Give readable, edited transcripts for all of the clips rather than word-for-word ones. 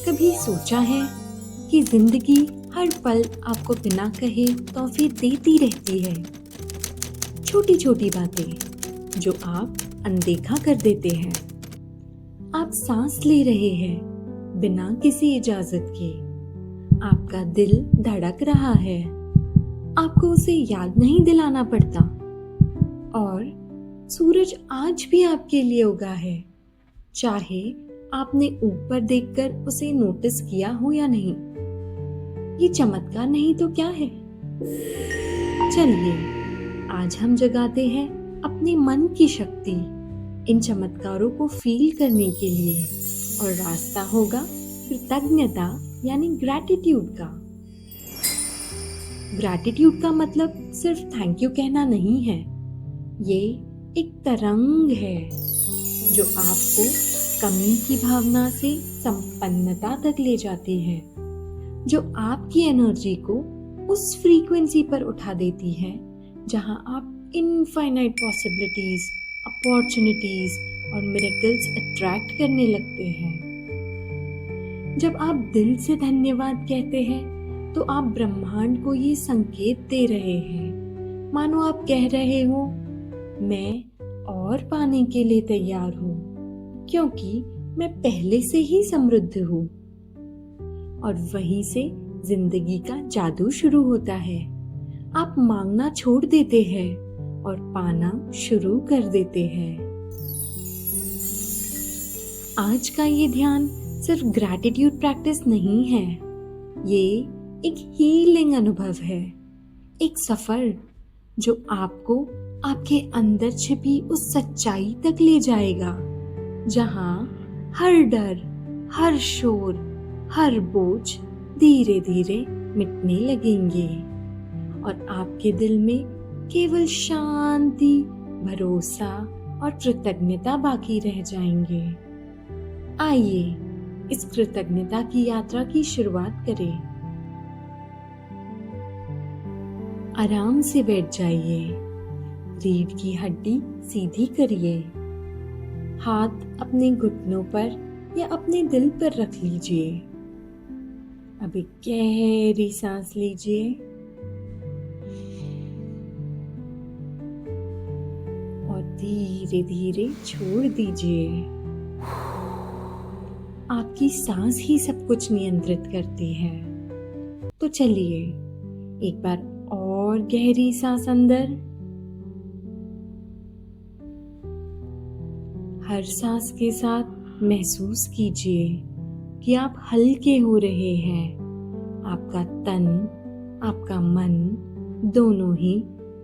कभी सोचा है कि जिंदगी हर पल आपको बिना कहे तोहफे देती रहती है। छोटी छोटी बातें जो आप अनदेखा कर देते हैं। आप सांस ले रहे हैं बिना किसी इजाजत के। आपका दिल धड़क रहा है, आपको उसे याद नहीं दिलाना पड़ता। और सूरज आज भी आपके लिए उगा है, चाहे आपने ऊपर देखकर उसे नोटिस किया हो या नहीं। ये चमत्कार नहीं तो क्या है। चलिए आज हम जगाते हैं अपने मन की शक्ति इन चमत्कारों को फील करने के लिए, और रास्ता होगा कृतज्ञता यानी ग्रैटिट्यूड का। ग्रैटिट्यूड का मतलब सिर्फ थैंक यू कहना नहीं है। ये एक तरंग है जो आपको कमी की भावना से संपन्नता तक ले जाती है, जो आपकी एनर्जी को उस फ्रीक्वेंसी पर उठा देती है जहां आप इनफाइनाइट पॉसिबिलिटीज, अपॉर्चुनिटीज और मिरेकल्स अट्रैक्ट करने लगते हैं। जब आप दिल से धन्यवाद कहते हैं तो आप ब्रह्मांड को ये संकेत दे रहे हैं, मानो आप कह रहे हो मैं और पाने के लिए तैयार हूँ, क्योंकि मैं पहले से ही समृद्ध हूँ। और वहीं से जिंदगी का जादू शुरू होता है। आप मांगना छोड़ देते हैं और पाना शुरू कर देते हैं। आज का ये ध्यान सिर्फ ग्रैटिट्यूड प्रैक्टिस नहीं है, ये एक हीलिंग अनुभव है, एक सफर जो आपको आपके अंदर छिपी उस सच्चाई तक ले जाएगा जहां हर डर, हर शोर, हर बोझ धीरे धीरे मिटने लगेंगे और आपके दिल में केवल शांति, भरोसा और कृतज्ञता बाकी रह जाएंगे। आइए इस कृतज्ञता की यात्रा की शुरुआत करें। आराम से बैठ जाइए, रीढ़ की हड्डी सीधी करिए, हाथ अपने घुटनों पर या अपने दिल पर रख लीजिए। अब एक गहरी सांस लीजिए और धीरे धीरे छोड़ दीजिए। आपकी सांस ही सब कुछ नियंत्रित करती है। तो चलिए एक बार और गहरी सांस अंदर। हर सांस के साथ महसूस कीजिए कि आप हल्के हो रहे हैं। आपका तन, आपका मन दोनों ही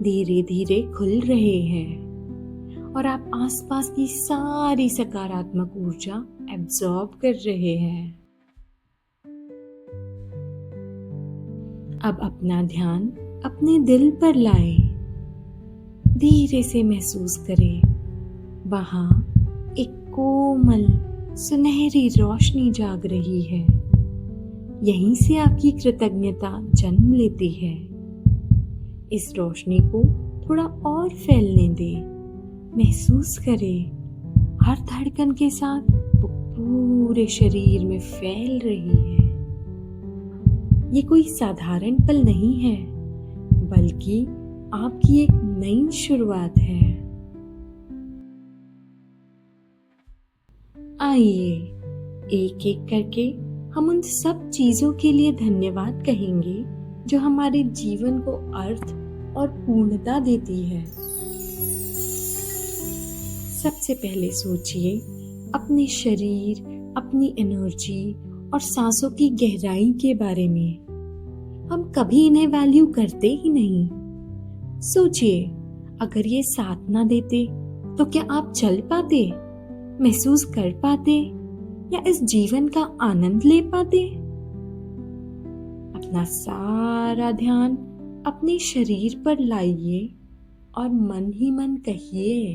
धीरे धीरे खुल रहे हैं और आप आसपास की सारी सकारात्मक ऊर्जा एब्जॉर्ब कर रहे हैं। अब अपना ध्यान अपने दिल पर लाएं। धीरे से महसूस करें, वहां एक कोमल सुनहरी रोशनी जाग रही है। यहीं से आपकी कृतज्ञता जन्म लेती है। इस रोशनी को थोड़ा और फैलने दें। महसूस करें हर धड़कन के साथ वो पूरे शरीर में फैल रही है। ये कोई साधारण पल नहीं है, बल्कि आपकी एक नई शुरुआत है। आइए एक एक करके हम उन सब चीजों के लिए धन्यवाद कहेंगे जो हमारे जीवन को अर्थ और पूर्णता देती है। सबसे पहले सोचिए अपने शरीर, अपनी एनर्जी और सांसों की गहराई के बारे में। हम कभी इन्हें वैल्यू करते ही नहीं। सोचिए अगर ये साथ ना देते तो क्या आप चल पाते, महसूस कर पाते या इस जीवन का आनंद ले पाते? अपना सारा ध्यान अपने शरीर पर लाइए और मन ही मन कहिए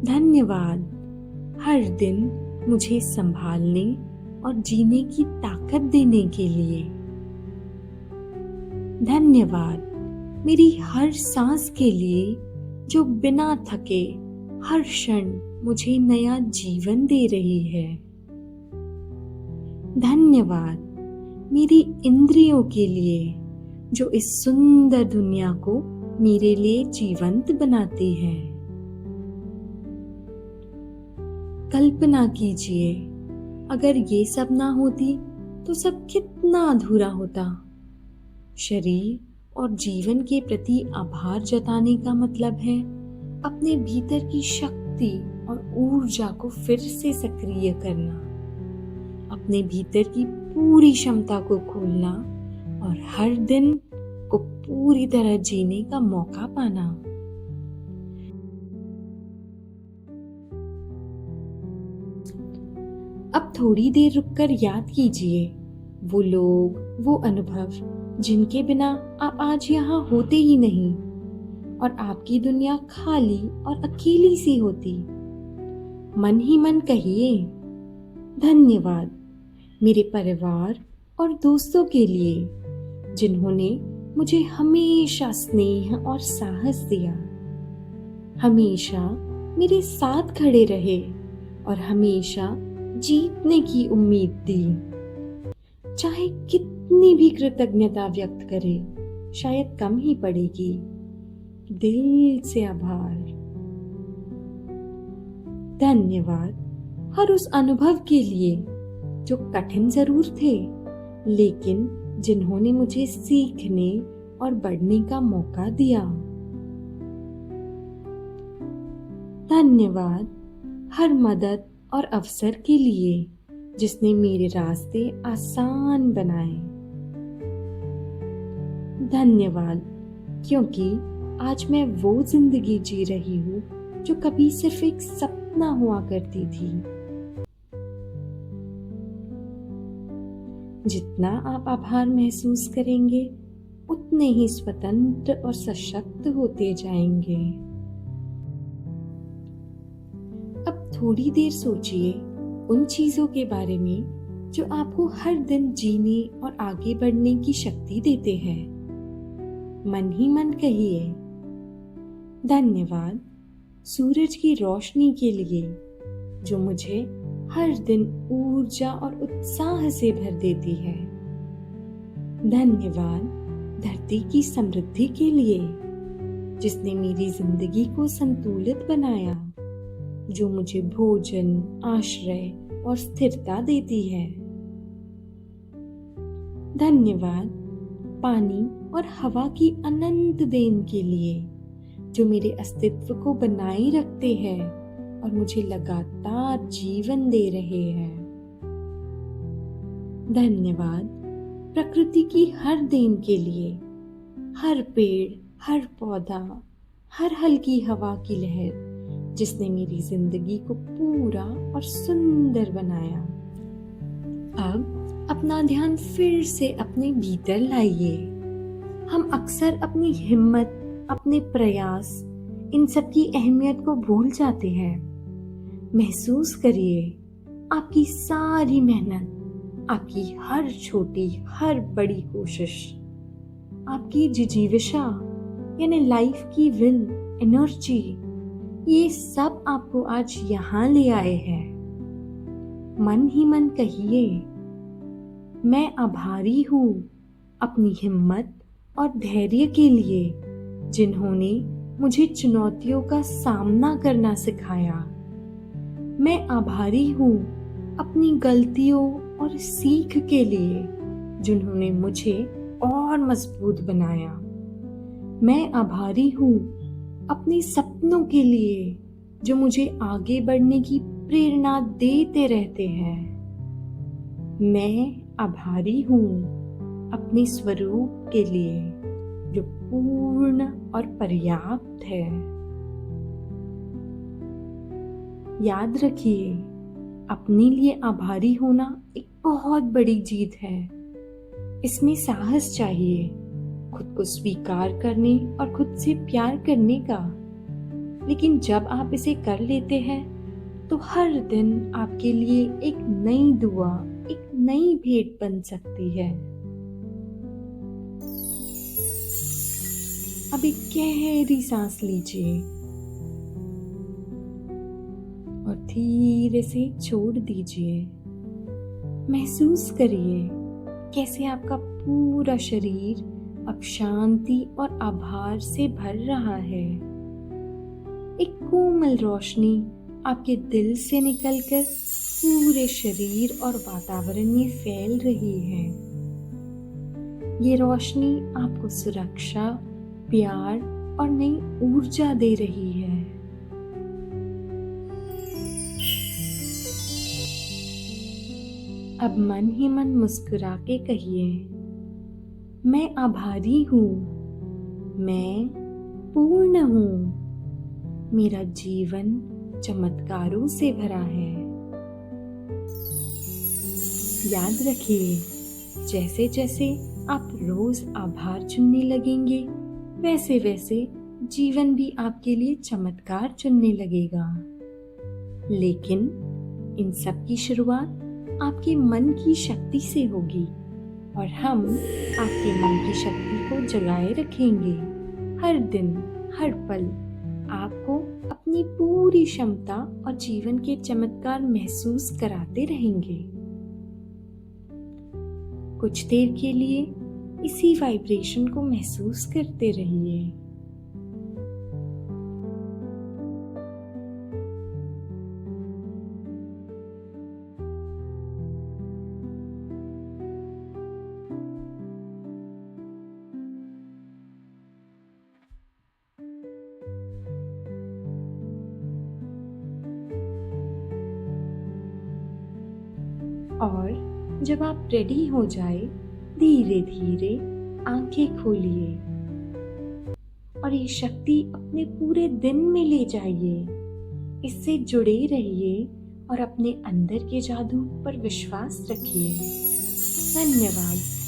धन्यवाद हर दिन मुझे संभालने और जीने की ताकत देने के लिए। धन्यवाद मेरी हर सांस के लिए जो बिना थके हर क्षण मुझे नया जीवन दे रही है। धन्यवाद मेरी इंद्रियों के लिए जो इस सुंदर दुनिया को मेरे लिए जीवंत बनाती है। कल्पना कीजिए, अगर ये सब ना होती तो सब कितना अधूरा होता। शरीर और जीवन के प्रति आभार जताने का मतलब है अपने भीतर की शक्ति और ऊर्जा को फिर से सक्रिय करना, अपने भीतर की पूरी क्षमता को खोलना और हर दिन को पूरी तरह जीने का मौका पाना। अब थोड़ी देर रुककर याद कीजिए वो लोग, वो अनुभव जिनके बिना आप आज यहाँ होते ही नहीं और आपकी दुनिया खाली और अकेली सी होती। मन ही मन कहिए, धन्यवाद मेरे परिवार और दोस्तों के लिए जिन्होंने मुझे हमेशा स्नेह और साहस दिया, हमेशा मेरे साथ खड़े रहे और हमेशा जीतने की उम्मीद दी। चाहे कितनी भी कृतज्ञता व्यक्त करे, शायद कम ही पड़ेगी। दिल से आभार। धन्यवाद हर उस अनुभव के लिए जो कठिन जरूर थे, लेकिन जिन्होंने मुझे सीखने और बढ़ने का मौका दिया। धन्यवाद हर मदद और अवसर के लिए जिसने मेरे रास्ते आसान बनाए। धन्यवाद क्योंकि आज मैं वो जिंदगी जी रही हूँ जो कभी सिर्फ एक सपना हुआ करती थी। जितना आप आभार महसूस करेंगे, उतने ही स्वतंत्र और सशक्त होते जाएंगे। अब थोड़ी देर सोचिए उन चीजों के बारे में जो आपको हर दिन जीने और आगे बढ़ने की शक्ति देते हैं। मन ही मन कहिए, धन्यवाद सूरज की रोशनी के लिए जो मुझे हर दिन ऊर्जा और उत्साह से भर देती है। धन्यवाद धरती की समृद्धि के लिए जिसने मेरी जिंदगी को संतुलित बनाया, जो मुझे भोजन, आश्रय और स्थिरता देती है। धन्यवाद पानी और हवा की अनंत देन के लिए जो मेरे अस्तित्व को बनाए रखते हैं और मुझे लगातार जीवन दे रहे हैं। धन्यवाद प्रकृति की हर देन के लिए, हर पेड़, हर पौधा, हर हल्की हवा की लहर जिसने मेरी जिंदगी को पूरा और सुंदर बनाया। अब अपना ध्यान फिर से अपने भीतर लाइए। हम अक्सर अपनी हिम्मत, अपने प्रयास, इन सब की अहमियत को भूल जाते हैं। महसूस करिए आपकी सारी मेहनत, आपकी हर छोटी हर बड़ी कोशिश, आपकी जिजीविशा यानी लाइफ की विल, एनर्जी, ये सब आपको आज यहाँ ले आए हैं। मन ही मन कहिए, मैं आभारी हूँ अपनी हिम्मत और धैर्य के लिए जिन्होंने मुझे चुनौतियों का सामना करना सिखाया। मैं आभारी हूँ अपनी गलतियों और सीख के लिए जिन्होंने मुझे और मजबूत बनाया। मैं आभारी हूँ अपने सपनों के लिए जो मुझे आगे बढ़ने की प्रेरणा देते रहते हैं। मैं आभारी हूँ अपने स्वरूप के लिए जो पूर्ण और पर्याप्त है। याद रखिए, अपने लिए आभारी होना एक बहुत बड़ी जीत है। इसमें साहस चाहिए, खुद को स्वीकार करने और खुद से प्यार करने का। लेकिन जब आप इसे कर लेते हैं तो हर दिन आपके लिए एक नई दुआ, एक नई भेंट बन सकती है। अब एक गहरी सांस लीजिए और धीरे से छोड़ दीजिए। महसूस करिए कैसे आपका पूरा शरीर अब शांति और आभार से भर रहा है। एक कोमल रोशनी आपके दिल से निकलकर पूरे शरीर और वातावरण में फैल रही है। ये रोशनी आपको सुरक्षा, प्यार और नई ऊर्जा दे रही है। अब मन ही मन मुस्कुरा के कहिए, मैं आभारी हूँ, मैं पूर्ण हूँ, मेरा जीवन चमत्कारों से भरा है। याद रखिए, जैसे जैसे आप रोज आभार चुनने लगेंगे, वैसे वैसे जीवन भी आपके लिए चमत्कार चुनने लगेगा। लेकिन इन सब की शुरुआत आपके मन की शक्ति से होगी और हम आपके मन की शक्ति को जगाए रखेंगे। हर दिन, हर पल आपको अपनी पूरी क्षमता और जीवन के चमत्कार महसूस कराते रहेंगे। कुछ देर के लिए इसी वाइब्रेशन को महसूस करते रहिए। और जब आप रेडी हो जाए, धीरे धीरे आंखें खोलिए और ये शक्ति अपने पूरे दिन में ले जाइए। इससे जुड़े रहिए और अपने अंदर के जादू पर विश्वास रखिए। धन्यवाद।